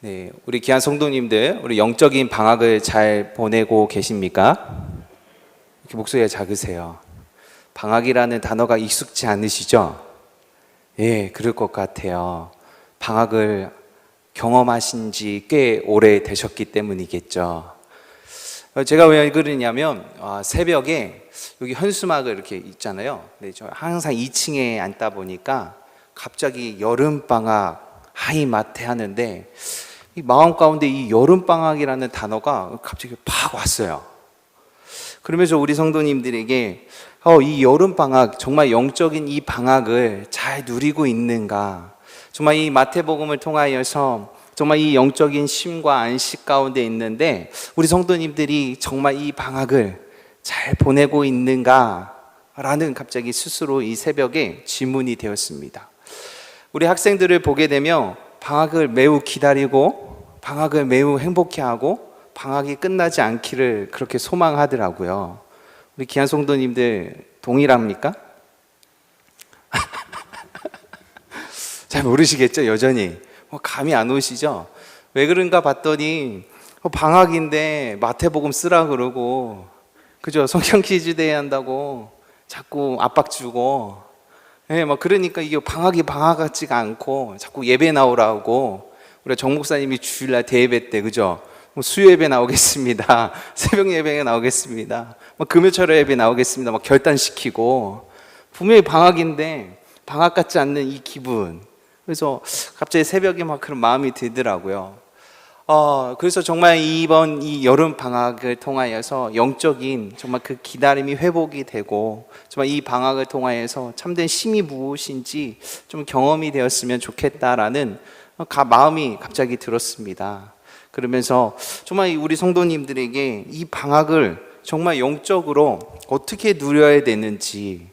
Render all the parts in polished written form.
네, 우리 귀한 성도님들, 우리 영적인 방학을 잘 보내고 계십니까? 이렇게 목소리가 작으세요. 방학이라는 단어가 익숙지 않으시죠? 예, 그럴 것 같아요. 방학을 경험하신 지 꽤 오래 되셨기 때문이겠죠. 제가 왜 그러냐면 새벽에 여기 현수막을 이렇게 있잖아요. 네, 저 항상 2층에 앉다 보니까 갑자기 여름방학 하이마트 하는데 이 마음 가운데 이 여름방학이라는 단어가 갑자기 팍 왔어요. 그러면서 우리 성도님들에게 이 여름방학, 정말 영적인 이 방학을 잘 누리고 있는가, 정말 이 마태복음을 통하여서 정말 이 영적인 쉼과 안식 가운데 있는데 우리 성도님들이 정말 이 방학을 잘 보내고 있는가 라는 갑자기 스스로 이 새벽에 질문이 되었습니다. 우리 학생들을 보게 되면 방학을 매우 기다리고 방학을 매우 행복해하고 방학이 끝나지 않기를 그렇게 소망하더라고요. 우리 귀한 성도님들 동일합니까? 잘 모르시겠죠, 여전히. 감이 안 오시죠? 왜 그런가 봤더니 방학인데 마태복음 쓰라 그러고, 그죠? 성경 퀴즈 대회 한다고 자꾸 압박 주고, 예, 그러니까 이게 방학 같지가 않고 자꾸 예배 나오라고. 우리 정 목사님이 주일날 대예배 때, 그죠? 수요 예배 나오겠습니다. 새벽 예배가 나오겠습니다. 금요철 예배 나오겠습니다. 결단시키고. 분명히 방학인데 방학 같지 않는 이 기분. 그래서 갑자기 새벽에 그런 마음이 들더라고요. 그래서 정말 이번 이 여름 방학을 통하여서 영적인 정말 그 기다림이 회복이 되고 정말 이 방학을 통하여서 참된 쉼이 무엇인지 좀 경험이 되었으면 좋겠다라는 마음이 갑자기 들었습니다. 그러면서 정말 우리 성도님들에게 이 방학을 정말 영적으로 어떻게 누려야 되는지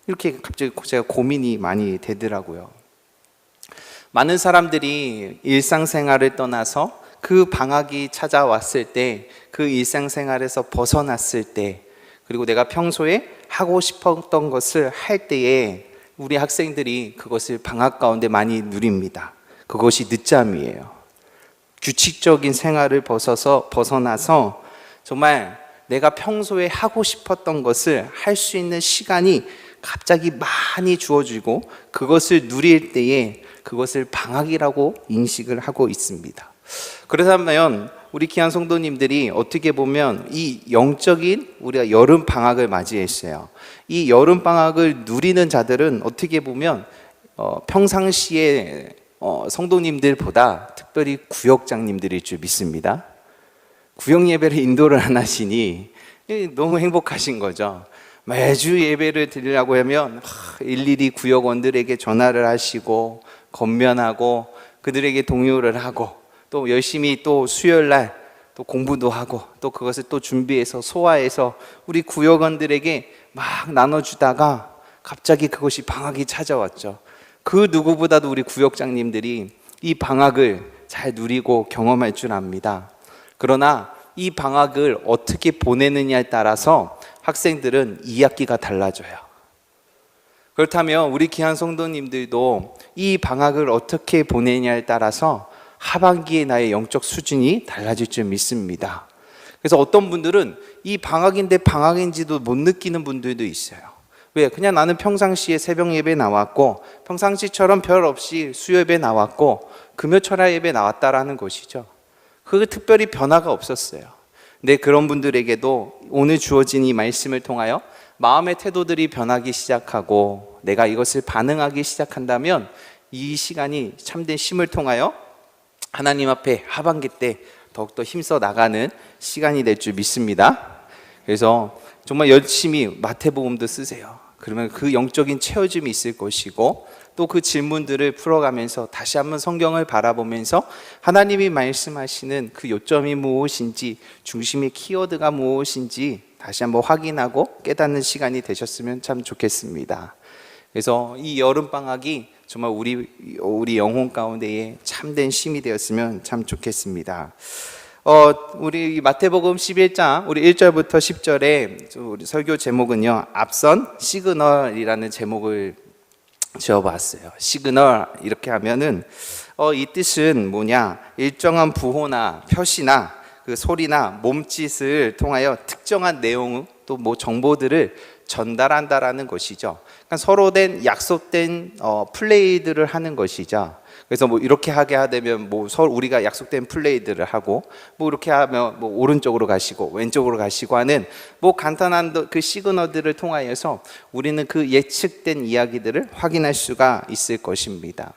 이렇게 갑자기 제가 고민이 많이 되더라고요. 많은 사람들이 일상생활을 떠나서 그 방학이 찾아왔을 때, 그 일상생활에서 벗어났을 때, 그리고 내가 평소에 하고 싶었던 것을 할 때에 우리 학생들이 그것을 방학 가운데 많이 누립니다. 그것이 늦잠이에요. 규칙적인 생활을 벗어나서 정말 내가 평소에 하고 싶었던 것을 할 수 있는 시간이 갑자기 많이 주어지고 그것을 누릴 때에 그것을 방학이라고 인식을 하고 있습니다. 그렇다면 우리 귀한 성도님들이 어떻게 보면 이 영적인 우리가 여름 방학을 맞이했어요. 이 여름 방학을 누리는 자들은 어떻게 보면 평상시에 성도님들보다 특별히 구역장님들일 줄 믿습니다. 구역 예배를 인도를 안 하시니 너무 행복하신 거죠. 매주 예배를 드리려고 하면 일일이 구역원들에게 전화를 하시고 건면하고 그들에게 동요를 하고 또 열심히 또 수요일날 또 공부도 하고 또 그것을 또 준비해서 소화해서 우리 구역원들에게 막 나눠주다가 갑자기 그것이 방학이 찾아왔죠. 그 누구보다도 우리 구역장님들이 이 방학을 잘 누리고 경험할 줄 압니다. 그러나 이 방학을 어떻게 보내느냐에 따라서 학생들은 2학기가 달라져요. 그렇다면 우리 귀한 성도님들도 이 방학을 어떻게 보내냐에 따라서 하반기에 나의 영적 수준이 달라질 줄 믿습니다. 그래서 어떤 분들은 이 방학인데 방학인지도 못 느끼는 분들도 있어요. 왜? 그냥 나는 평상시에 새벽 예배 나왔고 평상시처럼 별 없이 수요 예배 나왔고 금요철야 예배 나왔다라는 것이죠. 그게 특별히 변화가 없었어요. 근데 그런 분들에게도 오늘 주어진 이 말씀을 통하여 마음의 태도들이 변하기 시작하고 내가 이것을 반응하기 시작한다면 이 시간이 참된 쉼을 통하여 하나님 앞에 하반기 때 더욱더 힘써 나가는 시간이 될 줄 믿습니다. 그래서 정말 열심히 마태복음도 쓰세요. 그러면 그 영적인 채워짐이 있을 것이고 또 그 질문들을 풀어가면서 다시 한번 성경을 바라보면서 하나님이 말씀하시는 그 요점이 무엇인지, 중심의 키워드가 무엇인지 다시 한번 확인하고 깨닫는 시간이 되셨으면 참 좋겠습니다. 그래서 이 여름방학이 정말 우리 영혼 가운데에 참된 쉼이 되었으면 참 좋겠습니다. 우리 마태복음 11장 우리 1절부터 10절에 우리 설교 제목은요, 앞선 시그널이라는 제목을 지어봤어요. 시그널 이렇게 하면은 이 뜻은 뭐냐? 일정한 부호나 표시나 그 소리나 몸짓을 통하여 특정한 내용 또 뭐 정보들을 전달한다라는 것이죠. 그러니까 서로 된 약속된 플레이들을 하는 것이죠. 그래서 뭐 이렇게 하게 하되면 뭐 서로 우리가 약속된 플레이들을 하고 뭐 이렇게 하면 뭐 오른쪽으로 가시고 왼쪽으로 가시고 하는 뭐 간단한 그 시그널들을 통하여서 우리는 그 예측된 이야기들을 확인할 수가 있을 것입니다.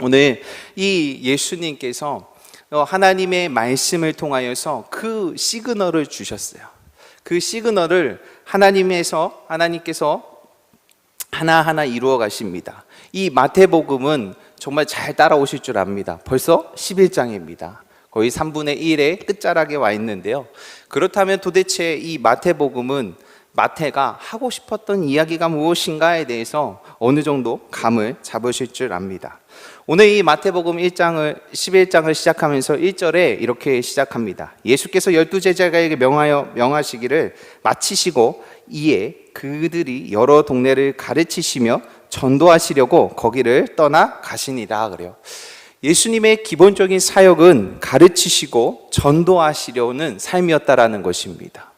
오늘 이 예수님께서 하나님의 말씀을 통하여서 그 시그널을 주셨어요. 그 시그널을 하나님께서 하나하나 이루어 가십니다. 이 마태복음은 정말 잘 따라오실 줄 압니다. 벌써 11장입니다. 거의 3분의 1의 끝자락에 와 있는데요. 그렇다면 도대체 이 마태복음은 마태가 하고 싶었던 이야기가 무엇인가에 대해서 어느 정도 감을 잡으실 줄 압니다. 오늘 이 마태복음 11장을 시작하면서 1절에 이렇게 시작합니다. 예수께서 12제자에게 명하시기를 마치시고 이에 그들이 여러 동네를 가르치시며 전도하시려고 거기를 떠나 가시니라 그래요. 예수님의 기본적인 사역은 가르치시고 전도하시려는 삶이었다라는 것입니다.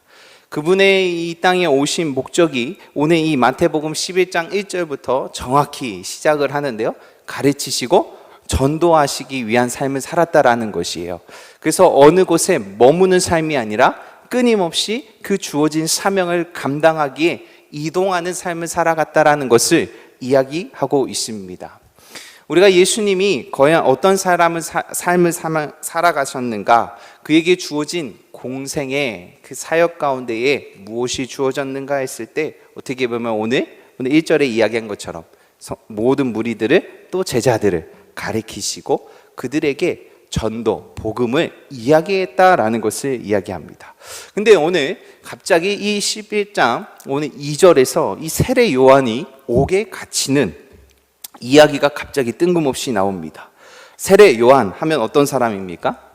그분의 이 땅에 오신 목적이 오늘 이 마태복음 11장 1절부터 정확히 시작을 하는데요. 가르치시고 전도하시기 위한 삶을 살았다라는 것이에요. 그래서 어느 곳에 머무는 삶이 아니라 끊임없이 그 주어진 사명을 감당하기에 이동하는 삶을 살아갔다라는 것을 이야기하고 있습니다. 우리가 예수님이 과연 어떤 삶을 살아가셨는가, 그에게 주어진 공생의 그 사역 가운데에 무엇이 주어졌는가 했을 때 어떻게 보면 오늘 1절에 이야기한 것처럼 모든 무리들을 또 제자들을 가리키시고 그들에게 전도, 복음을 이야기했다라는 것을 이야기합니다. 근데 오늘 갑자기 이 11장 오늘 2절에서 이 세례 요한이 옥에 갇히는 이야기가 갑자기 뜬금없이 나옵니다. 세례 요한 하면 어떤 사람입니까?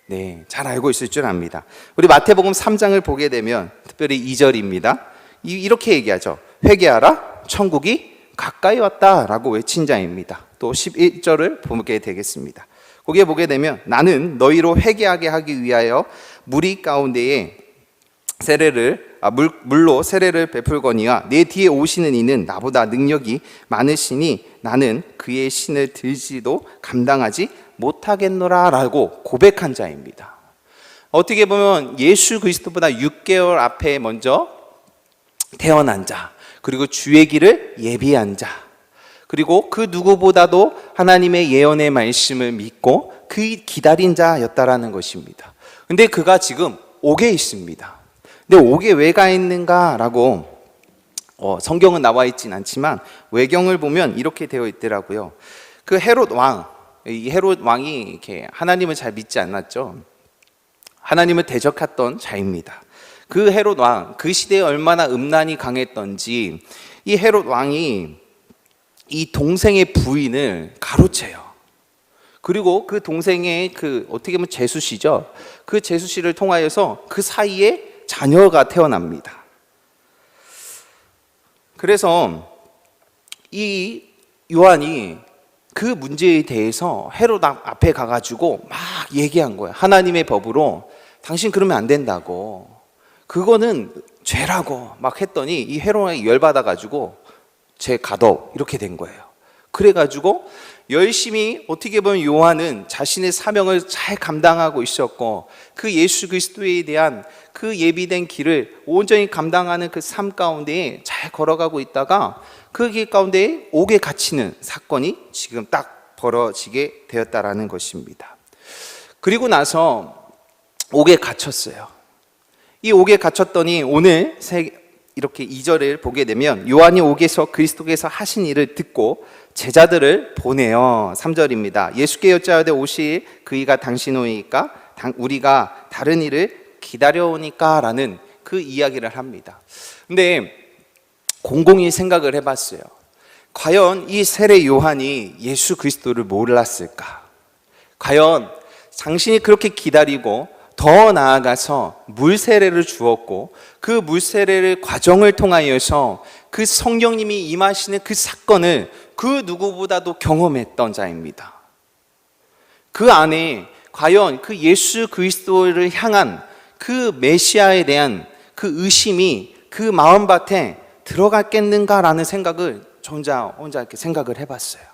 네, 잘 알고 있을 줄 압니다. 우리 마태복음 3장을 보게 되면 특별히 2절입니다. 이렇게 얘기하죠. 회개하라, 천국이 가까이 왔다라고 외친 자입니다. 또 11절을 보게 되겠습니다. 거기에 보게 되면 나는 너희로 회개하게 하기 위하여 무리 가운데에 물로 세례를 베풀거니와 내 뒤에 오시는 이는 나보다 능력이 많으시니 나는 그의 신을 들지도 감당하지 못하겠노라 라고 고백한 자입니다. 어떻게 보면 예수 그리스도보다 6개월 앞에 먼저 태어난 자, 그리고 주의 길을 예비한 자, 그리고 그 누구보다도 하나님의 예언의 말씀을 믿고 그 기다린 자였다라는 것입니다. 근데 그가 지금 옥에 있습니다. 근데 옥에 왜 가 있는가라고 성경은 나와 있진 않지만 외경을 보면 이렇게 되어 있더라고요. 그 이 헤롯 왕이 이렇게 하나님을 잘 믿지 않았죠. 하나님을 대적했던 자입니다. 그 헤롯 왕, 그 시대에 얼마나 음란이 강했던지 이 헤롯 왕이 이 동생의 부인을 가로채요. 그리고 그 동생의 어떻게 보면 제수씨죠. 그 제수씨를 통하여서 그 사이에 자녀가 태어납니다. 그래서 이 요한이 그 문제에 대해서 헤롯 앞에 가가지고 막 얘기한 거예요. 하나님의 법으로 당신 그러면 안 된다고, 그거는 죄라고 막 했더니 이 헤롯이 열받아가지고 죄 가둬 이렇게 된 거예요. 그래가지고 열심히 어떻게 보면 요한은 자신의 사명을 잘 감당하고 있었고 그 예수 그리스도에 대한 그 예비된 길을 온전히 감당하는 그 삶 가운데에 잘 걸어가고 있다가 그 길 가운데에 옥에 갇히는 사건이 지금 딱 벌어지게 되었다라는 것입니다. 그리고 나서 옥에 갇혔어요. 이 옥에 갇혔더니 오늘 이렇게 2절을 보게 되면 요한이 옥에서 그리스도께서 하신 일을 듣고 제자들을 보내요. 3절입니다. 예수께 여짜오되 오실 그이가 당신오이까 우리가 다른 일을 기다려오니까 라는 그 이야기를 합니다. 근데 곰곰이 생각을 해봤어요. 과연 이 세례 요한이 예수 그리스도를 몰랐을까? 과연 당신이 그렇게 기다리고 더 나아가서 물세례를 주었고 그 물세례를 과정을 통하여서 그 성령님이 임하시는 그 사건을 그 누구보다도 경험했던 자입니다. 그 안에 과연 그 예수 그리스도를 향한 그 메시아에 대한 그 의심이 그 마음밭에 들어갔겠는가라는 생각을 저 혼자 이렇게 생각을 해봤어요.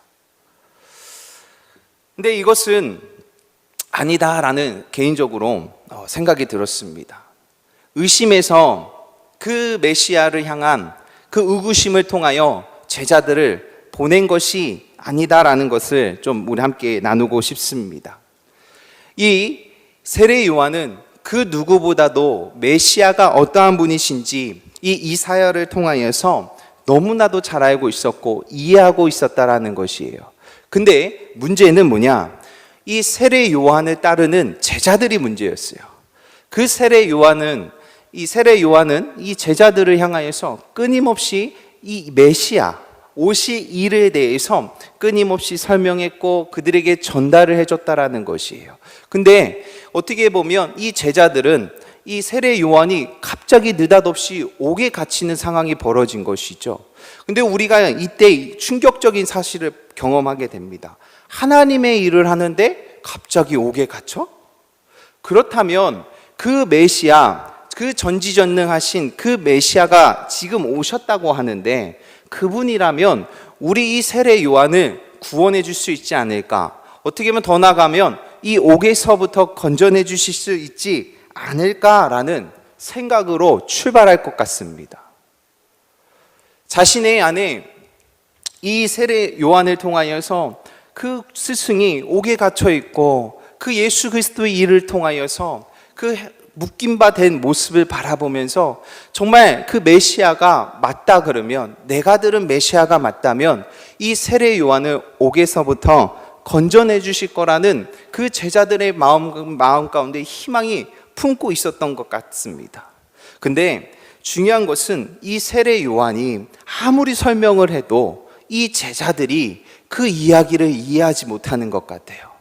근데 이것은 아니다라는 개인적으로 생각이 들었습니다. 의심에서 그 메시아를 향한 그 의구심을 통하여 제자들을 보낸 것이 아니다라는 것을 좀 우리 함께 나누고 싶습니다. 이 세례 요한은 그 누구보다도 메시아가 어떠한 분이신지 이 이사야를 통하여서 너무나도 잘 알고 있었고 이해하고 있었다라는 것이에요. 근데 문제는 뭐냐? 이 세례 요한을 따르는 제자들이 문제였어요. 그 세례 요한은 이 제자들을 향하여서 끊임없이 이 메시아 오실 일에 대해서 끊임없이 설명했고 그들에게 전달을 해줬다라는 것이에요. 근데 어떻게 보면 이 제자들은 이 세례 요한이 갑자기 느닷없이 옥에 갇히는 상황이 벌어진 것이죠. 근데 우리가 이때 충격적인 사실을 경험하게 됩니다. 하나님의 일을 하는데 갑자기 옥에 갇혀? 그렇다면 그 메시아, 그 전지전능하신 그 메시아가 지금 오셨다고 하는데 그분이라면 우리 이 세례 요한을 구원해 줄 수 있지 않을까? 어떻게 보면 더 나아가면 이 옥에서부터 건져내 주실 수 있지 않을까라는 생각으로 출발할 것 같습니다. 자신의 안에 이 세례 요한을 통하여서 그 스승이 옥에 갇혀 있고 그 예수 그리스도의 일을 통하여서 그 묶임 바 된 모습을 바라보면서 정말 그 메시아가 맞다 그러면, 내가 들은 메시아가 맞다면 이 세례 요한을 옥에서부터 건져내 주실 거라는 그 제자들의 마음 가운데 희망이 품고 있었던 것 같습니다. 근데 중요한 것은 이 세례 요한이 아무리 설명을 해도 이 제자들이 그 이야기를 이해하지 못하는 것 같아요.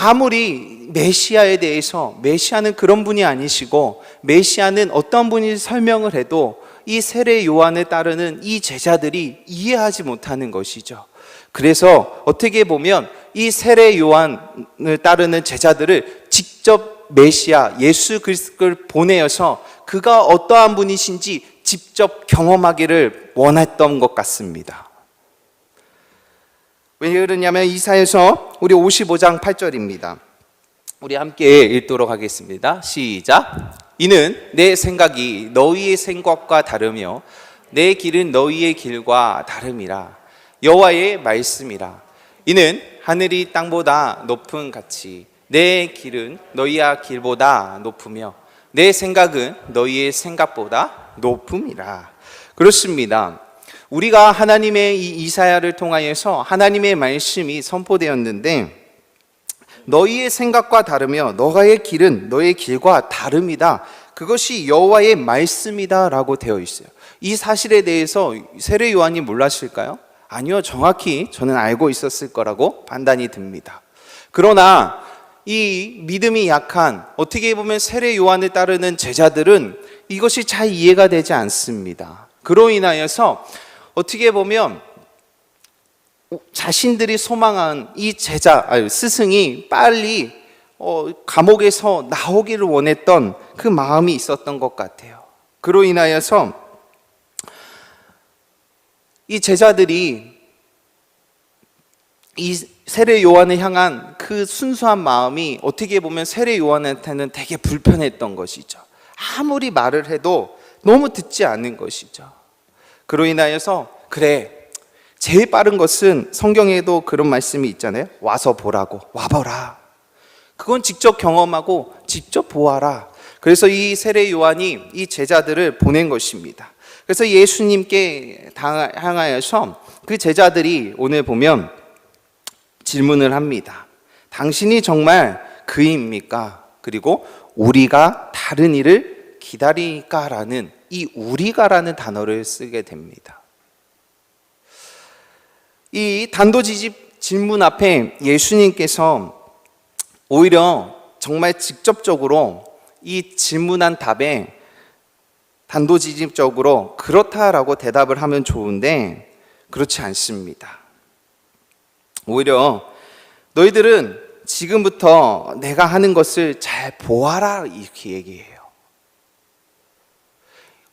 아무리 메시아에 대해서 메시아는 그런 분이 아니시고 메시아는 어떤 분이 설명을 해도 이 세례 요한을 따르는 이 제자들이 이해하지 못하는 것이죠. 그래서 어떻게 보면 이 세례 요한을 따르는 제자들을 직접 메시아 예수 그리스도를 보내어서 그가 어떠한 분이신지 직접 경험하기를 원했던 것 같습니다. 왜 그러냐면 이사야서 우리 55장 8절입니다. 우리 함께 읽도록 하겠습니다. 시작. 이는 내 생각이 너희의 생각과 다르며 내 길은 너희의 길과 다름이라. 여호와의 말씀이라. 이는 하늘이 땅보다 높은 같이 내 길은 너희의 길보다 높으며 내 생각은 너희의 생각보다 높음이라. 그렇습니다. 우리가 하나님의 이 이사야를 통하여서 하나님의 말씀이 선포되었는데 너희의 생각과 다르며 너희의 길은 너희의 길과 다름이다. 그것이 여호와의 말씀이다 라고 되어 있어요. 이 사실에 대해서 세례 요한이 몰랐을까요? 아니요, 정확히 저는 알고 있었을 거라고 판단이 듭니다. 그러나 이 믿음이 약한, 어떻게 보면 세례 요한을 따르는 제자들은 이것이 잘 이해가 되지 않습니다. 그로 인하여서 어떻게 보면 자신들이 소망한 이 스승이 빨리 감옥에서 나오기를 원했던 그 마음이 있었던 것 같아요. 그로 인하여서 이 제자들이 이 세례 요한을 향한 그 순수한 마음이 어떻게 보면 세례 요한한테는 되게 불편했던 것이죠. 아무리 말을 해도 너무 듣지 않는 것이죠. 그로 인하여서 그래, 제일 빠른 것은 성경에도 그런 말씀이 있잖아요. 와서 보라고, 와보라. 그건 직접 경험하고 직접 보아라. 그래서 이 세례 요한이 이 제자들을 보낸 것입니다. 그래서 예수님께 향하여서 그 제자들이 오늘 보면 질문을 합니다. 당신이 정말 그입니까? 그리고 우리가 다른 일을 기다리까라는 이 우리가라는 단어를 쓰게 됩니다. 이 단도직입 질문 앞에 예수님께서 오히려 정말 직접적으로 이 질문한 답에 단도직입적으로 그렇다라고 대답을 하면 좋은데 그렇지 않습니다. 오히려 너희들은 지금부터 내가 하는 것을 잘 보아라 이렇게 얘기해요.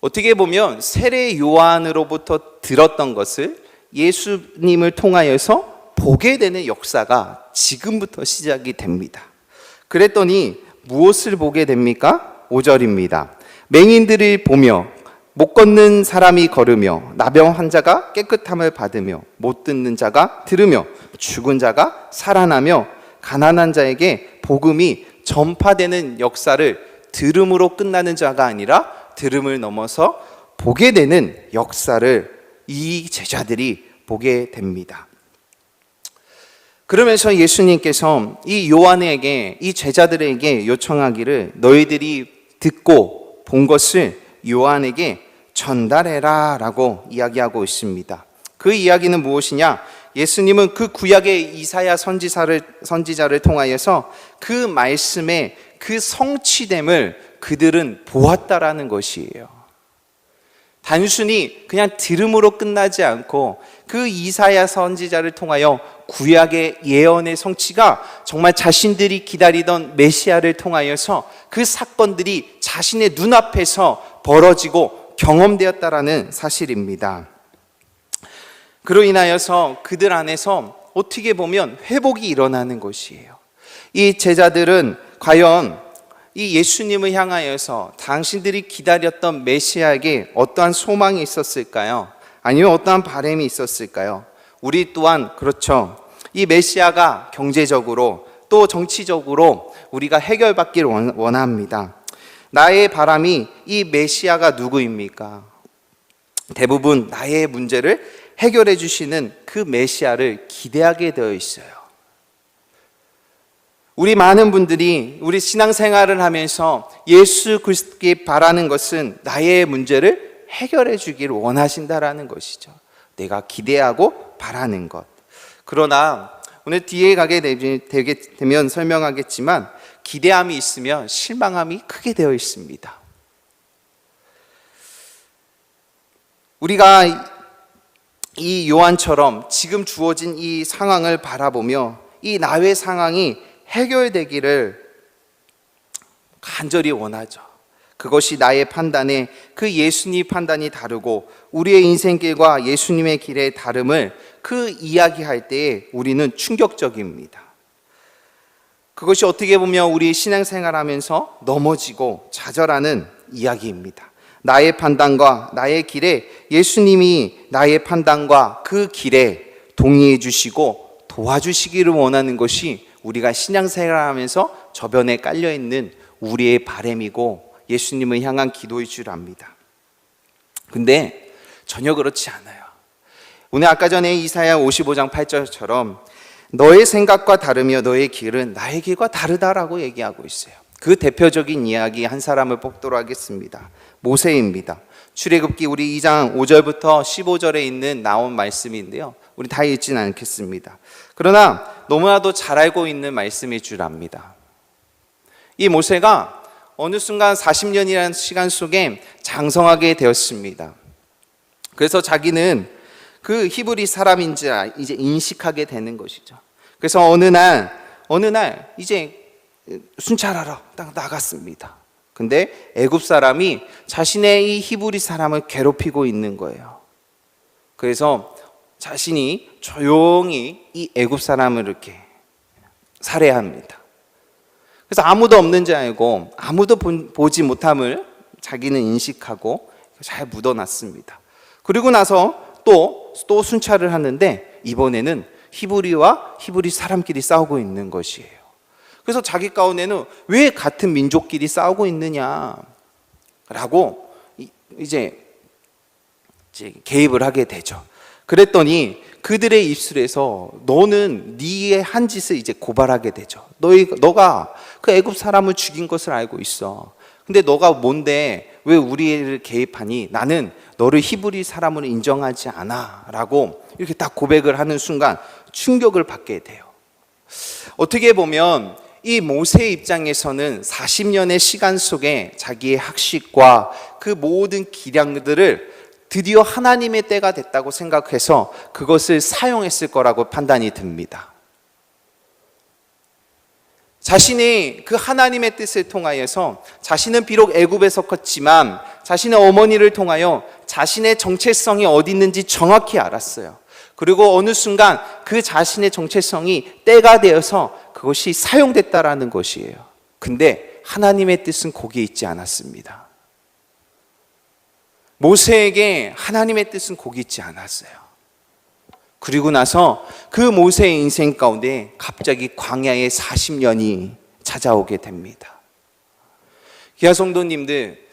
어떻게 보면 세례 요한으로부터 들었던 것을 예수님을 통하여서 보게 되는 역사가 지금부터 시작이 됩니다. 그랬더니 무엇을 보게 됩니까? 5절입니다. 맹인들을 보며 못 걷는 사람이 걸으며 나병 환자가 깨끗함을 받으며 못 듣는 자가 들으며 죽은 자가 살아나며 가난한 자에게 복음이 전파되는 역사를 들음으로 끝나는 자가 아니라 들음을 넘어서 보게 되는 역사를 이 제자들이 보게 됩니다. 그러면서 예수님께서 이 요한에게, 이 제자들에게 요청하기를 너희들이 듣고 본 것을 요한에게 전달해라 라고 이야기하고 있습니다. 그 이야기는 무엇이냐? 예수님은 그 구약의 이사야 선지자를 통하여서 그 말씀의 그 성취됨을 그들은 보았다라는 것이에요. 단순히 그냥 들음으로 끝나지 않고 그 이사야 선지자를 통하여 구약의 예언의 성취가 정말 자신들이 기다리던 메시아를 통하여서 그 사건들이 자신의 눈앞에서 벌어지고 경험되었다라는 사실입니다. 그로 인하여서 그들 안에서 어떻게 보면 회복이 일어나는 것이에요. 이 제자들은 과연 이 예수님을 향하여서 당신들이 기다렸던 메시아에게 어떠한 소망이 있었을까요? 아니면 어떠한 바람이 있었을까요? 우리 또한 그렇죠. 이 메시아가 경제적으로 또 정치적으로 우리가 해결받기를 원합니다. 나의 바람이 이 메시아가 누구입니까? 대부분 나의 문제를 해결해 주시는 그 메시아를 기대하게 되어 있어요. 우리 많은 분들이 우리 신앙생활을 하면서 예수 그리스도께 바라는 것은 나의 문제를 해결해 주기를 원하신다라는 것이죠. 내가 기대하고 바라는 것. 그러나 오늘 뒤에 가게 되면 설명하겠지만 기대함이 있으면 실망함이 크게 되어 있습니다. 우리가 이 요한처럼 지금 주어진 이 상황을 바라보며 이 나의 상황이 해결되기를 간절히 원하죠. 그것이 나의 판단에 그 예수님 판단이 다르고 우리의 인생길과 예수님의 길의 다름을 그 이야기할 때에 우리는 충격적입니다. 그것이 어떻게 보면 우리 신앙생활하면서 넘어지고 좌절하는 이야기입니다. 나의 판단과 나의 길에 예수님이 나의 판단과 그 길에 동의해 주시고 도와주시기를 원하는 것이 우리가 신앙생활하면서 저변에 깔려있는 우리의 바람이고 예수님을 향한 기도일 줄 압니다. 근데 전혀 그렇지 않아요. 오늘 아까 전에 이사야 55장 8절처럼 너의 생각과 다르며 너의 길은 나의 길과 다르다라고 얘기하고 있어요. 그 대표적인 이야기 한 사람을 뽑도록 하겠습니다. 모세입니다. 출애굽기 우리 2장 5절부터 15절에 있는 나온 말씀인데요. 우리 다 읽지는 않겠습니다. 그러나 너무나도 잘 알고 있는 말씀일 줄 압니다. 이 모세가 어느 순간 40년이라는 시간 속에 장성하게 되었습니다. 그래서 자기는 그 히브리 사람인지 이제 인식하게 되는 것이죠. 그래서 어느 날 이제 순찰하러 딱 나갔습니다. 근데 애굽 사람이 자신의 이 히브리 사람을 괴롭히고 있는 거예요. 그래서 자신이 조용히 이 애굽 사람을 이렇게 살해합니다. 그래서 아무도 없는 줄 알고 아무도 보지 못함을 자기는 인식하고 잘 묻어놨습니다. 그리고 나서 또 순찰을 하는데 이번에는 히브리와 히브리 사람끼리 싸우고 있는 것이에요. 그래서 자기 가운데는 왜 같은 민족끼리 싸우고 있느냐라고 이제 개입을 하게 되죠. 그랬더니 그들의 입술에서 너는 네의 한 짓을 이제 고발하게 되죠. 너가 그 애굽 사람을 죽인 것을 알고 있어. 근데 너가 뭔데 왜 우리를 개입하니? 나는 너를 히브리 사람으로 인정하지 않아 라고 이렇게 딱 고백을 하는 순간 충격을 받게 돼요. 어떻게 보면 이 모세의 입장에서는 40년의 시간 속에 자기의 학식과 그 모든 기량들을 드디어 하나님의 때가 됐다고 생각해서 그것을 사용했을 거라고 판단이 듭니다. 자신이 그 하나님의 뜻을 통하여서 자신은 비록 애굽에서 컸지만 자신의 어머니를 통하여 자신의 정체성이 어디 있는지 정확히 알았어요. 그리고 어느 순간 그 자신의 정체성이 때가 되어서 그것이 사용됐다라는 것이에요. 근데 하나님의 뜻은 거기에 있지 않았습니다. 모세에게 하나님의 뜻은 거기 있지 않았어요. 그리고 나서 그 모세의 인생 가운데 갑자기 광야의 40년이 찾아오게 됩니다. 귀하 성도님들,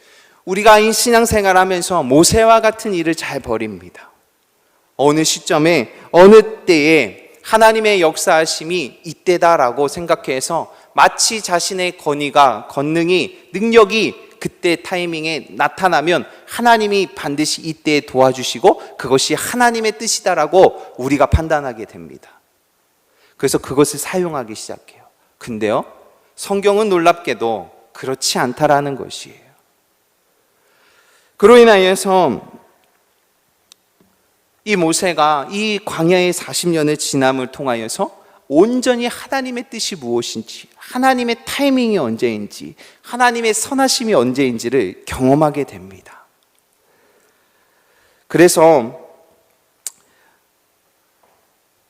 우리가 이 신앙생활하면서 모세와 같은 일을 잘 벌입니다. 어느 시점에 어느 때에 하나님의 역사하심이 이때다라고 생각해서 마치 자신의 권능이 능력이 그때 타이밍에 나타나면 하나님이 반드시 이때에 도와주시고 그것이 하나님의 뜻이다라고 우리가 판단하게 됩니다. 그래서 그것을 사용하기 시작해요. 근데요, 성경은 놀랍게도 그렇지 않다라는 것이에요. 그로 인하여서 이 모세가 이 광야의 40년의 지남을 통하여서 온전히 하나님의 뜻이 무엇인지, 하나님의 타이밍이 언제인지, 하나님의 선하심이 언제인지를 경험하게 됩니다. 그래서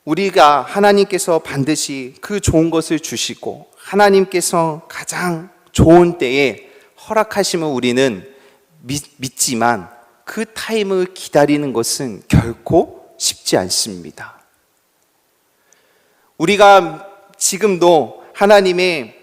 우리가 하나님께서 반드시 그 좋은 것을 주시고 하나님께서 가장 좋은 때에 허락하심을 우리는 믿지만 그 타임을 기다리는 것은 결코 쉽지 않습니다. 우리가 지금도 하나님의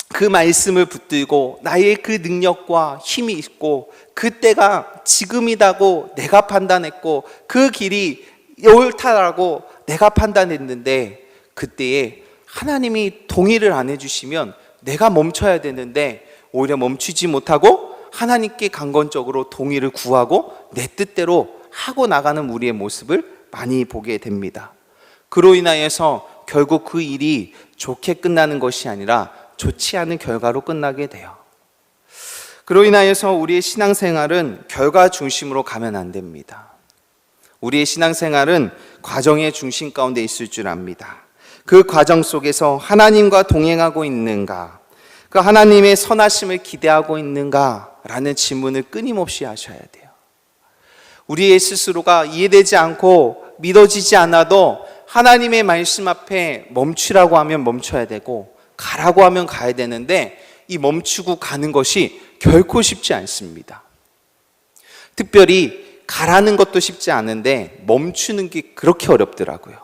그 말씀을 붙들고 나의 그 능력과 힘이 있고 그때가 지금이라고 내가 판단했고 그 길이 옳다라고 내가 판단했는데 그때에 하나님이 동의를 안 해주시면 내가 멈춰야 되는데 오히려 멈추지 못하고 하나님께 강건적으로 동의를 구하고 내 뜻대로 하고 나가는 우리의 모습을 많이 보게 됩니다. 그로 인하여서 결국 그 일이 좋게 끝나는 것이 아니라 좋지 않은 결과로 끝나게 돼요. 그로 인하여서 우리의 신앙생활은 결과 중심으로 가면 안 됩니다. 우리의 신앙생활은 과정의 중심 가운데 있을 줄 압니다. 그 과정 속에서 하나님과 동행하고 있는가, 그 하나님의 선하심을 기대하고 있는가 라는 질문을 끊임없이 하셔야 돼요. 우리의 스스로가 이해되지 않고 믿어지지 않아도 하나님의 말씀 앞에 멈추라고 하면 멈춰야 되고 가라고 하면 가야 되는데 이 멈추고 가는 것이 결코 쉽지 않습니다. 특별히 가라는 것도 쉽지 않은데 멈추는 게 그렇게 어렵더라고요.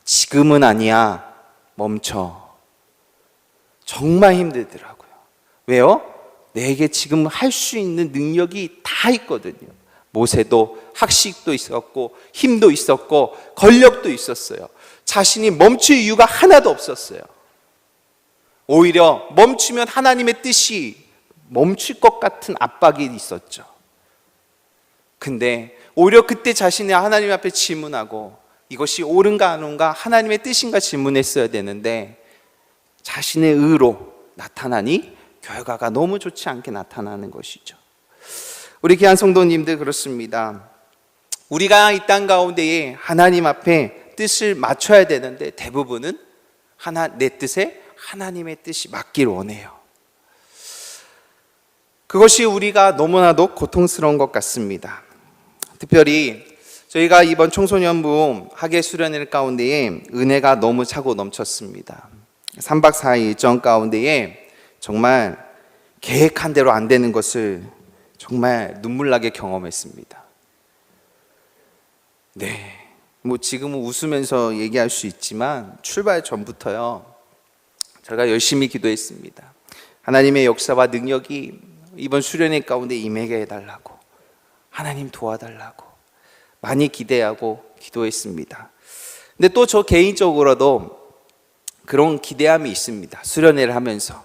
지금은 아니야, 멈춰. 정말 힘들더라고요. 왜요? 내게 지금 할 수 있는 능력이 다 있거든요. 모세도 학식도 있었고 힘도 있었고 권력도 있었어요. 자신이 멈출 이유가 하나도 없었어요. 오히려 멈추면 하나님의 뜻이 멈출 것 같은 압박이 있었죠. 근데 오히려 그때 자신이 하나님 앞에 질문하고 이것이 옳은가 안 옳은가 하나님의 뜻인가 질문했어야 되는데 자신의 의로 나타나니 결과가 너무 좋지 않게 나타나는 것이죠. 우리 귀한 성도님들 그렇습니다. 우리가 이 땅 가운데에 하나님 앞에 뜻을 맞춰야 되는데 대부분은 내 뜻에 하나님의 뜻이 맞길 원해요. 그것이 우리가 너무나도 고통스러운 것 같습니다. 특별히 저희가 이번 청소년부 학예 수련회 가운데에 은혜가 너무 차고 넘쳤습니다. 3박 4일 일정 가운데에 정말 계획한 대로 안 되는 것을 정말 눈물나게 경험했습니다. 네, 뭐 지금은 웃으면서 얘기할 수 있지만 출발 전부터요 제가 열심히 기도했습니다. 하나님의 역사와 능력이 이번 수련회 가운데 임하게 해달라고, 하나님 도와달라고 많이 기대하고 기도했습니다. 근데 또 저 개인적으로도 그런 기대함이 있습니다. 수련회를 하면서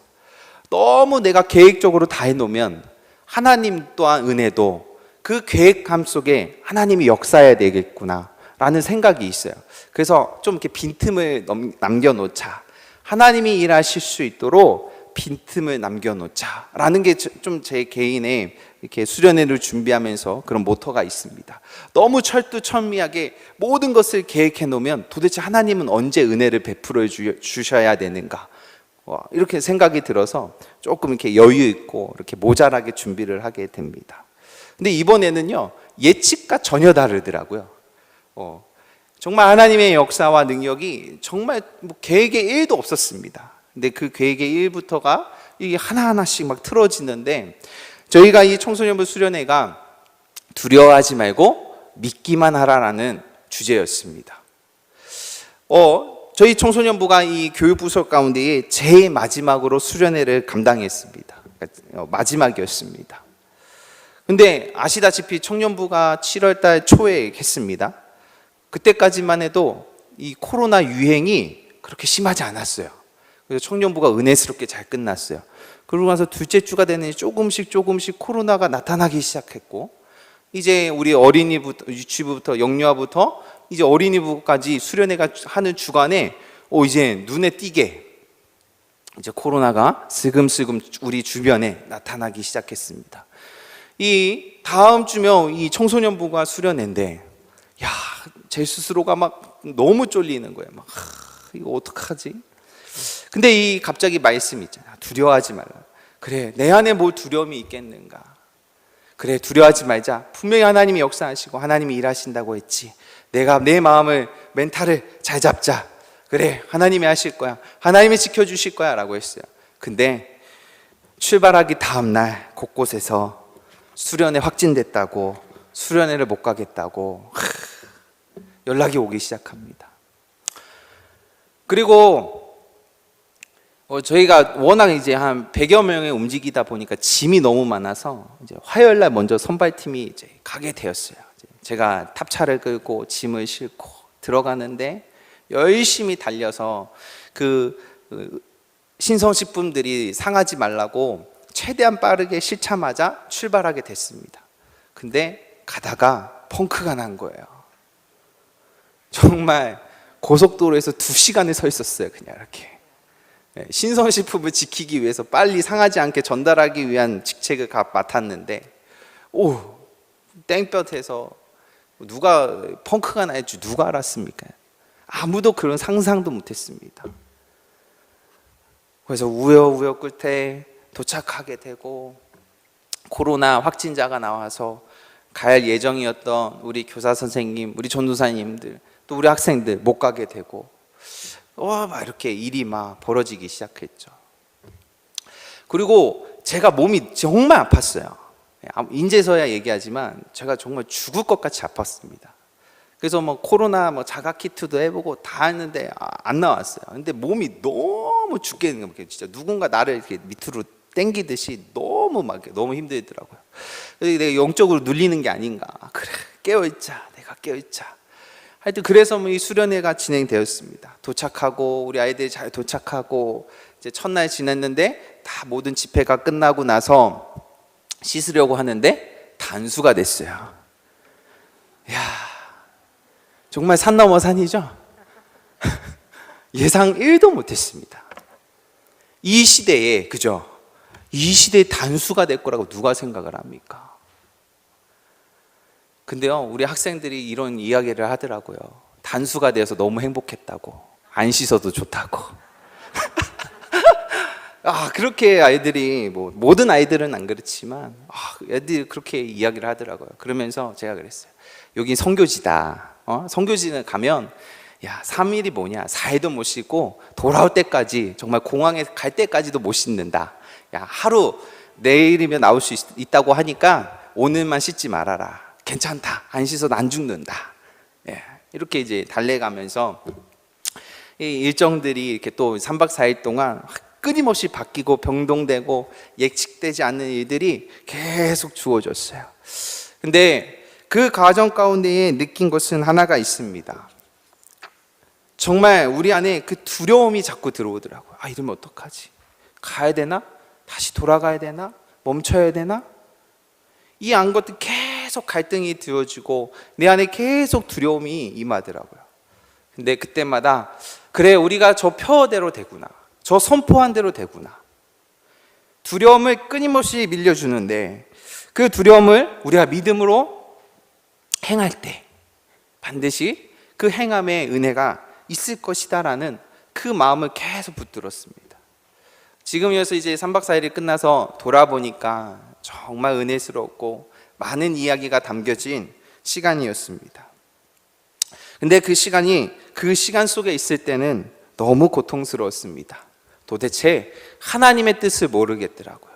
너무 내가 계획적으로 다 해놓으면 하나님 또한 은혜도 그 계획함 속에 하나님이 역사해야 되겠구나 라는 생각이 있어요. 그래서 좀 이렇게 빈틈을 남겨놓자, 하나님이 일하실 수 있도록 빈틈을 남겨놓자라는 게 좀 제 개인의 이렇게 수련회를 준비하면서 그런 모토가 있습니다. 너무 철두철미하게 모든 것을 계획해 놓으면 도대체 하나님은 언제 은혜를 베풀어 주셔야 되는가? 이렇게 생각이 들어서 조금 이렇게 여유 있고 이렇게 모자라게 준비를 하게 됩니다. 근데 이번에는요, 예측과 전혀 다르더라고요. 정말 하나님의 역사와 능력이 정말 뭐 계획에 1도 없었습니다. 근데 그 계획의 1부터가 이게 하나하나씩 막 틀어지는데, 저희가 이 청소년부 수련회가 두려워하지 말고 믿기만 하라라는 주제였습니다. 저희 청소년부가 이 교육부서 가운데에 제일 마지막으로 수련회를 감당했습니다. 마지막이었습니다. 근데 아시다시피 청년부가 7월 달 초에 했습니다. 그때까지만 해도 이 코로나 유행이 그렇게 심하지 않았어요. 그래서 청년부가 은혜스럽게 잘 끝났어요. 그러고 나서 둘째 주가 되는 조금씩 코로나가 나타나기 시작했고, 이제 우리 어린이부터, 유치부부터, 영유아부터 이제 어린이부까지 수련회가 하는 주간에 이제 눈에 띄게 이제 코로나가 슬금슬금 우리 주변에 나타나기 시작했습니다. 이 다음 주면 이 청소년부가 수련회인데, 제 스스로가 막 너무 쫄리는 거예요. 이거 어떡하지? 근데 이 갑자기 말씀이 있잖아. 두려워하지 말라. 그래, 내 안에 뭘 두려움이 있겠는가? 그래, 두려워하지 말자. 분명히 하나님이 역사하시고 하나님이 일하신다고 했지. 내가 내 마음을, 멘탈을 잘 잡자. 그래, 하나님이 하실 거야. 하나님이 지켜주실 거야 라고 했어요. 근데 출발하기 다음 날 곳곳에서 수련회 확진됐다고, 수련회를 못 가겠다고 연락이 오기 시작합니다. 그리고 저희가 워낙 이제 한 100여 명이 움직이다 보니까 짐이 너무 많아서 이제 화요일 날 먼저 선발팀이 이제 가게 되었어요. 제가 탑차를 끌고 짐을 싣고 들어가는데 열심히 달려서 신성식품들이 상하지 말라고 최대한 빠르게 싣자마자 출발하게 됐습니다. 근데 가다가 펑크가 난 거예요. 정말 고속도로에서 2시간을 서 있었어요. 그냥 이렇게 신선식품을 지키기 위해서 빨리 상하지 않게 전달하기 위한 직책을 맡았는데, 땡볕에서 누가 펑크가 날 줄 누가 알았습니까? 아무도 그런 상상도 못했습니다. 그래서 우여우여 끝에 도착하게 되고, 코로나 확진자가 나와서 갈 예정이었던 우리 교사 선생님, 우리 전도사님들, 또 우리 학생들 못 가게 되고, 막 이렇게 일이 막 벌어지기 시작했죠. 그리고 제가 몸이 정말 아팠어요. 인제서야 얘기하지만 제가 정말 죽을 것 같이 아팠습니다. 그래서 코로나 자가 키트도 해보고 다 했는데 안 나왔어요. 근데 몸이 너무 죽겠는 거예요. 진짜 누군가 나를 이렇게 밑으로 당기듯이 너무 힘들더라고요. 그래서 내가 영적으로 눌리는 게 아닌가. 그래, 깨어있자. 내가 깨어있자. 하여튼 그래서 이 수련회가 진행되었습니다. 도착하고 우리 아이들이 잘 도착하고 이제 첫날 지냈는데, 다 모든 집회가 끝나고 나서 씻으려고 하는데 단수가 됐어요. 정말 산 넘어 산이죠. 예상 1도 못했습니다. 이 시대에, 그죠? 이 시대에 단수가 될 거라고 누가 생각을 합니까? 근데요, 우리 학생들이 이런 이야기를 하더라고요. 단수가 되어서 너무 행복했다고, 안 씻어도 좋다고. 그렇게 아이들이, 모든 아이들은 안 그렇지만 애들이 그렇게 이야기를 하더라고요. 그러면서 제가 그랬어요. 여기 선교지다. 선교지는 가면 3일이 뭐냐, 4일도 못 씻고 돌아올 때까지, 정말 공항에 갈 때까지도 못 씻는다. 하루, 내일이면 나올 수 있다고 하니까 오늘만 씻지 말아라. 괜찮다. 안 씻어도 안 죽는다. 이렇게 이제 달래가면서 이 일정들이 이렇게 또 3박 4일 동안 끊임없이 바뀌고 변동되고 예측되지 않는 일들이 계속 주어졌어요. 근데 그 과정 가운데에 느낀 것은 하나가 있습니다. 정말 우리 안에 그 두려움이 자꾸 들어오더라고요. 이러면 어떡하지? 가야 되나? 다시 돌아가야 되나? 멈춰야 되나? 이 안 것들 계속 갈등이 되어지고 내 안에 계속 두려움이 임하더라고요. 근데 그때마다, 그래, 우리가 저 표어대로 되구나, 저 선포한 대로 되구나, 두려움을 끊임없이 밀려주는데 그 두려움을 우리가 믿음으로 행할 때 반드시 그 행함의 은혜가 있을 것이다라는 그 마음을 계속 붙들었습니다. 지금이어서 이제 3박 4일이 끝나서 돌아보니까 정말 은혜스럽고 많은 이야기가 담겨진 시간이었습니다. 근데 그 시간 속에 있을 때는 너무 고통스러웠습니다. 도대체 하나님의 뜻을 모르겠더라고요.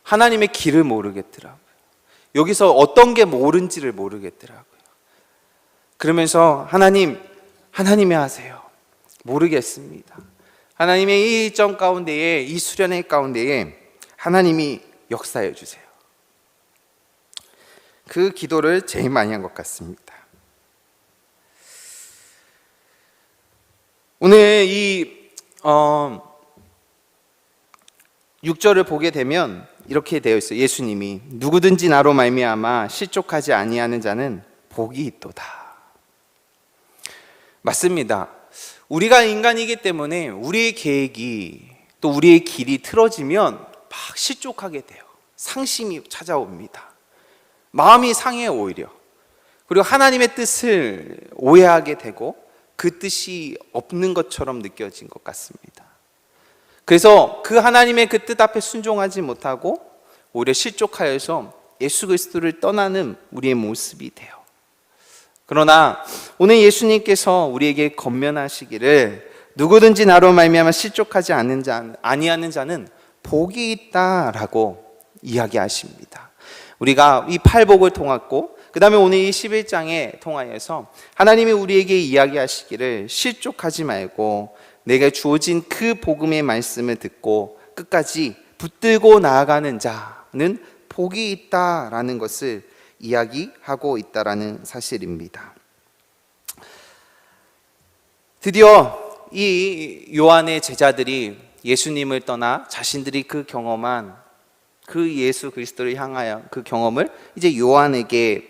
하나님의 길을 모르겠더라고요. 여기서 어떤 게 옳은지를 모르겠더라고요. 그러면서 하나님이 하세요. 모르겠습니다. 하나님의 이 일정 가운데에, 이 수련회 가운데에 하나님이 역사해 주세요. 그 기도를 제일 많이 한 것 같습니다. 오늘 이 6절을 보게 되면 이렇게 되어 있어요. 예수님이 누구든지 나로 말미암아 실족하지 아니하는 자는 복이 있도다. 맞습니다. 우리가 인간이기 때문에 우리의 계획이 또 우리의 길이 틀어지면 막 실족하게 돼요. 상심이 찾아옵니다. 마음이 상해요, 오히려. 그리고 하나님의 뜻을 오해하게 되고 그 뜻이 없는 것처럼 느껴진 것 같습니다. 그래서 그 하나님의 그 뜻 앞에 순종하지 못하고 오히려 실족하여서 예수 그리스도를 떠나는 우리의 모습이 돼요. 그러나 오늘 예수님께서 우리에게 권면하시기를 누구든지 나로 말미암아 실족하지 아니하는 자는 복이 있다라고 이야기하십니다. 우리가 이 팔복을 통했고 그 다음에 오늘 이 11장에 통하여서 하나님이 우리에게 이야기하시기를 실족하지 말고 내게 주어진 그 복음의 말씀을 듣고 끝까지 붙들고 나아가는 자는 복이 있다라는 것을 이야기하고 있다라는 사실입니다. 드디어 이 요한의 제자들이 예수님을 떠나 자신들이 그 경험한 그 예수 그리스도를 향하여 그 경험을 이제 요한에게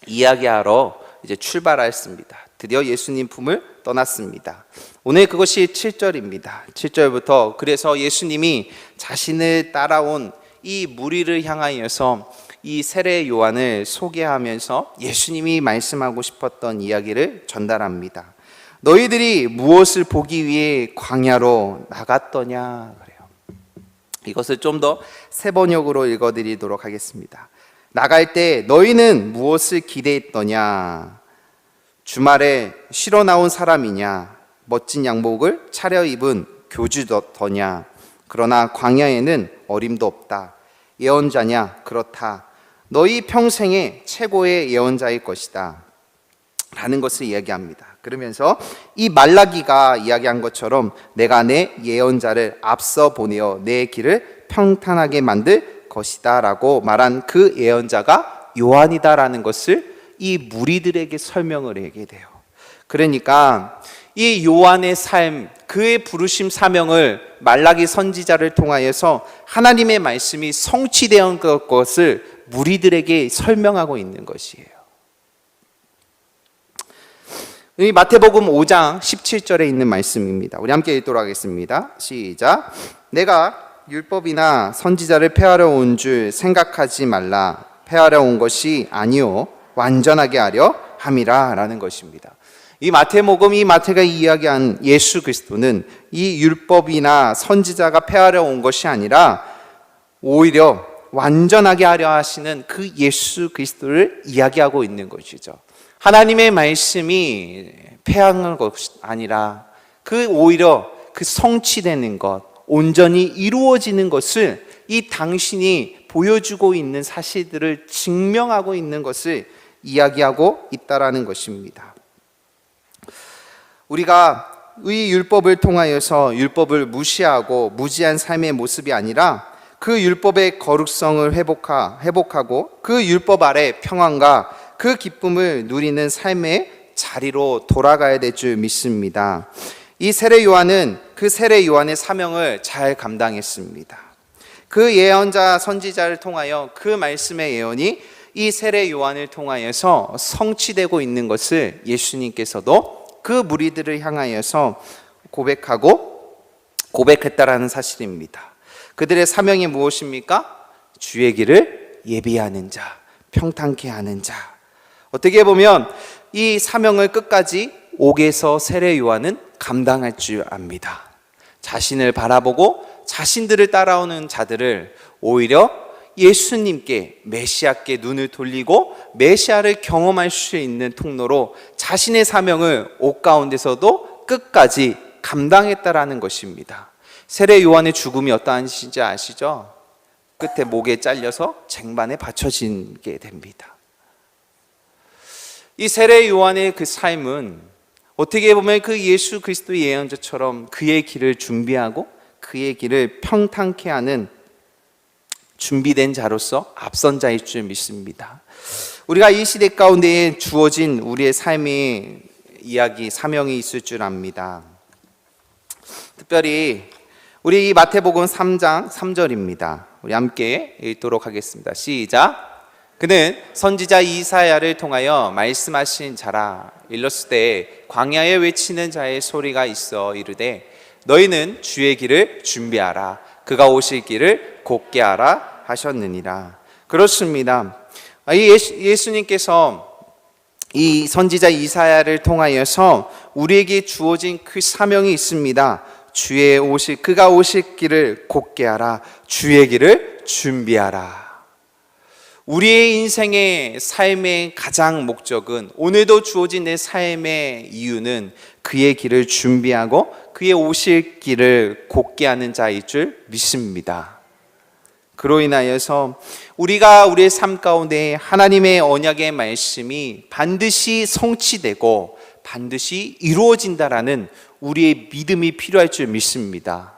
이야기하러 이제 출발했습니다. 드디어 예수님 품을 떠났습니다. 오늘 그것이 7절입니다. 7절부터 그래서 예수님이 자신을 따라온 이 무리를 향하여서 이 세례 요한을 소개하면서 예수님이 말씀하고 싶었던 이야기를 전달합니다. 너희들이 무엇을 보기 위해 광야로 나갔더냐 그래요. 이것을 좀 더 새 번역으로 읽어드리도록 하겠습니다. 나갈 때 너희는 무엇을 기대했더냐? 주말에 쉬러 나온 사람이냐? 멋진 양복을 차려입은 교주더냐? 그러나 광야에는 어림도 없다. 예언자냐? 그렇다. 너희 평생의 최고의 예언자일 것이다 라는 것을 이야기합니다. 그러면서 이 말라기가 이야기한 것처럼 내가 내 예언자를 앞서 보내어 내 길을 평탄하게 만들 것이다 라고 말한 그 예언자가 요한이다라는 것을 이 무리들에게 설명을 하게 돼요. 그러니까 이 요한의 삶, 그의 부르심 사명을 말라기 선지자를 통하여서 하나님의 말씀이 성취되었던 것을 무리들에게 설명하고 있는 것이에요. 이 마태복음 5장 17절에 있는 말씀입니다. 우리 함께 읽도록 하겠습니다. 시작. 내가 율법이나 선지자를 폐하러 온 줄 생각하지 말라. 폐하러 온 것이 아니요 완전하게 하려 함이라 라는 것입니다. 이 마태복음, 이 마태가 이야기한 예수 그리스도는 이 율법이나 선지자가 폐하러 온 것이 아니라 오히려 완전하게 하려 하시는 그 예수 그리스도를 이야기하고 있는 것이죠. 하나님의 말씀이 폐하는 것이 아니라 그 오히려 그 성취되는 것, 온전히 이루어지는 것을 이 당신이 보여주고 있는 사실들을 증명하고 있는 것을 이야기하고 있다라는 것입니다. 우리가 이 율법을 통하여서 율법을 무시하고 무지한 삶의 모습이 아니라 그 율법의 거룩성을 회복하고 그 율법 아래 평안과 그 기쁨을 누리는 삶의 자리로 돌아가야 될 줄 믿습니다. 이 세례 요한은 그 세례 요한의 사명을 잘 감당했습니다. 그 예언자 선지자를 통하여 그 말씀의 예언이 이 세례 요한을 통하여서 성취되고 있는 것을 예수님께서도 그 무리들을 향하여서 고백했다라는 사실입니다. 그들의 사명이 무엇입니까? 주의 길을 예비하는 자, 평탄케 하는 자. 어떻게 보면 이 사명을 끝까지 옥에서 세례 요한은 감당할 줄 압니다. 자신을 바라보고 자신들을 따라오는 자들을 오히려 예수님께, 메시아께 눈을 돌리고 메시아를 경험할 수 있는 통로로 자신의 사명을 옥 가운데서도 끝까지 감당했다라는 것입니다. 세례 요한의 죽음이 어떠한지 아시죠? 끝에 목에 잘려서 쟁반에 받쳐지게 됩니다. 이 세례 요한의 그 삶은 어떻게 보면 그 예수 그리스도의 예언자처럼 그의 길을 준비하고 그의 길을 평탄케 하는 준비된 자로서 앞선 자일 줄 믿습니다. 우리가 이 시대 가운데에 주어진 우리의 삶의 이야기, 사명이 있을 줄 압니다. 특별히 우리 이 마태복음 3장 3절입니다. 우리 함께 읽도록 하겠습니다. 시작. 그는 선지자 이사야를 통하여 말씀하신 자라. 일렀을 때 광야에 외치는 자의 소리가 있어 이르되 너희는 주의 길을 준비하라. 그가 오실 길을 곧게 하라 하셨느니라. 그렇습니다. 예수님께서 이 선지자 이사야를 통하여서 우리에게 주어진 그 사명이 있습니다. 그가 오실 길을 곧게 하라. 주의 길을 준비하라. 우리의 인생의 삶의 가장 목적은, 오늘도 주어진 내 삶의 이유는 그의 길을 준비하고 그의 오실 길을 곧게 하는 자일 줄 믿습니다. 그로 인하여서 우리가 우리의 삶 가운데 하나님의 언약의 말씀이 반드시 성취되고 반드시 이루어진다라는 우리의 믿음이 필요할 줄 믿습니다.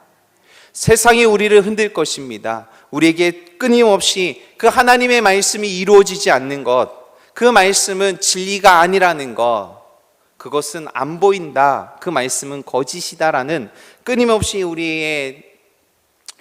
세상이 우리를 흔들 것입니다. 우리에게 끊임없이 그 하나님의 말씀이 이루어지지 않는 것, 그 말씀은 진리가 아니라는 것, 그것은 안 보인다, 그 말씀은 거짓이다라는 끊임없이 우리의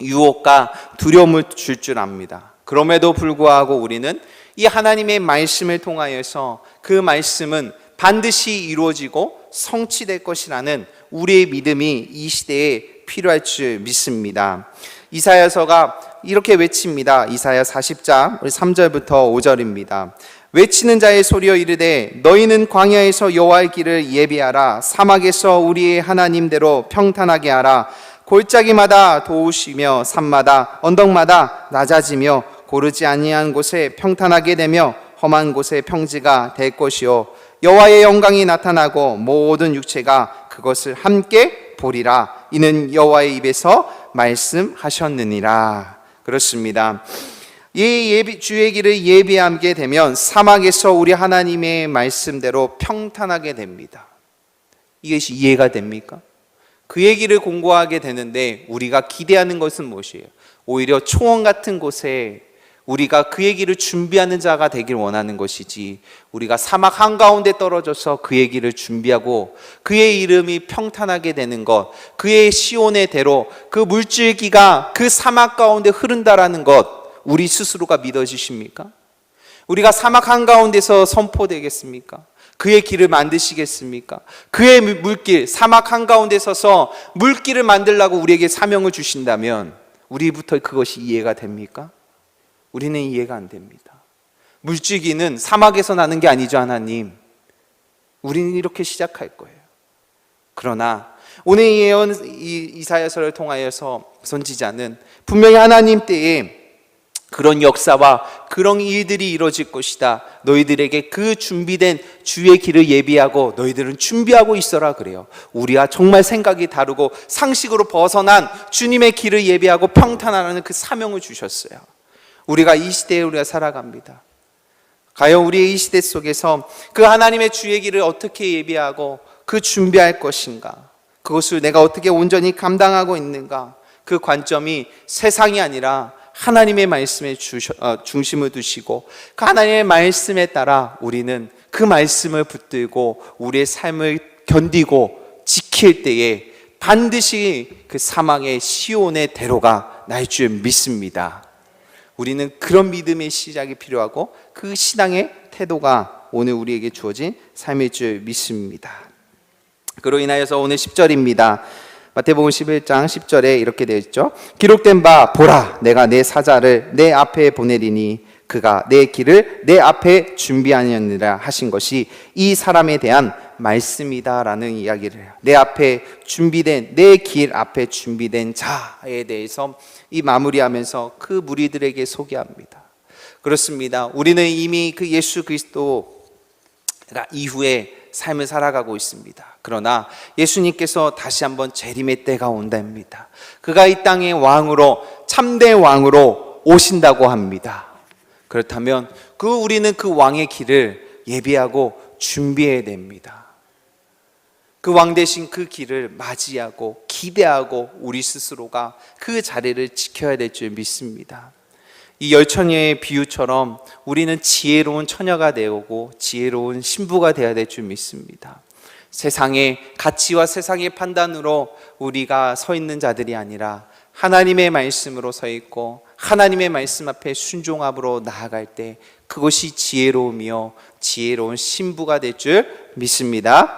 유혹과 두려움을 줄 줄 압니다. 그럼에도 불구하고 우리는 이 하나님의 말씀을 통하여서 그 말씀은 반드시 이루어지고 성취될 것이라는 우리의 믿음이 이 시대에 필요할 줄 믿습니다. 이사야서가 이렇게 외칩니다. 이사야 40장 3절부터 5절입니다. 외치는 자의 소리여 이르되 너희는 광야에서 여호와의 길을 예비하라. 사막에서 우리의 하나님대로 평탄하게 하라. 골짜기마다 도우시며 산마다 언덕마다 낮아지며 고르지 아니한 곳에 평탄하게 되며 험한 곳에 평지가 될 것이요 여호와의 영광이 나타나고 모든 육체가 그것을 함께 보리라. 이는 여호와의 입에서 말씀하셨느니라. 그렇습니다. 이 주의 길을 예비하게 되면 사막에서 우리 하나님의 말씀대로 평탄하게 됩니다. 이것이 이해가 됩니까? 그의 길을 공고하게 되는데 우리가 기대하는 것은 무엇이에요? 오히려 초원 같은 곳에 우리가 그의 길을 준비하는 자가 되길 원하는 것이지, 우리가 사막 한가운데 떨어져서 그의 길을 준비하고 그의 이름이 평탄하게 되는 것, 그의 시온의 대로 그 물줄기가 그 사막 가운데 흐른다라는 것, 우리 스스로가 믿어지십니까? 우리가 사막 한가운데서 선포되겠습니까? 그의 길을 만드시겠습니까? 그의 물길, 사막 한가운데 서서 물길을 만들라고 우리에게 사명을 주신다면 우리부터 그것이 이해가 됩니까? 우리는 이해가 안 됩니다. 물줄기는 사막에서 나는 게 아니죠, 하나님. 우리는 이렇게 시작할 거예요. 그러나 오늘 예언 이사야서를 통하여서 선지자는 분명히 하나님 때에 그런 역사와 그런 일들이 이루어질 것이다. 너희들에게 그 준비된 주의 길을 예비하고 너희들은 준비하고 있어라 그래요. 우리와 정말 생각이 다르고 상식으로 벗어난 주님의 길을 예비하고 평탄하라는 그 사명을 주셨어요. 우리가 이 시대에 우리가 살아갑니다. 과연 우리의 이 시대 속에서 그 하나님의 주의 길을 어떻게 예비하고 그 준비할 것인가? 그것을 내가 어떻게 온전히 감당하고 있는가? 그 관점이 세상이 아니라 하나님의 말씀에 중심을 두시고 그 하나님의 말씀에 따라 우리는 그 말씀을 붙들고 우리의 삶을 견디고 지킬 때에 반드시 그 사망의 시온의 대로가 날 줄 믿습니다. 우리는 그런 믿음의 시작이 필요하고 그 신앙의 태도가 오늘 우리에게 주어진 삶일 줄 믿습니다. 그로 인하여서 오늘 10절입니다. 마태복음 11장 10절에 이렇게 되어 있죠. 기록된 바 보라 내가 내 사자를 내 앞에 보내리니 그가 내 길을 내 앞에 준비하느니라 하신 것이 이 사람에 대한 말씀이다라는 이야기를 해요. 내 앞에 준비된 내 길 앞에 준비된 자에 대해서 이 마무리하면서 그 무리들에게 소개합니다. 그렇습니다. 우리는 이미 그 예수 그리스도가 이후에 삶을 살아가고 있습니다. 그러나 예수님께서 다시 한번 재림의 때가 온답니다. 그가 이 땅의 왕으로 참된 왕으로 오신다고 합니다. 그렇다면 우리는 그 왕의 길을 예비하고 준비해야 됩니다. 그 왕 대신 그 길을 맞이하고 기대하고 우리 스스로가 그 자리를 지켜야 될 줄 믿습니다. 이 열처녀의 비유처럼 우리는 지혜로운 처녀가 되고 지혜로운 신부가 되어야 될 줄 믿습니다. 세상의 가치와 세상의 판단으로 우리가 서 있는 자들이 아니라 하나님의 말씀으로 서 있고 하나님의 말씀 앞에 순종함으로 나아갈 때 그것이 지혜로움이요 지혜로운 신부가 될 줄 믿습니다.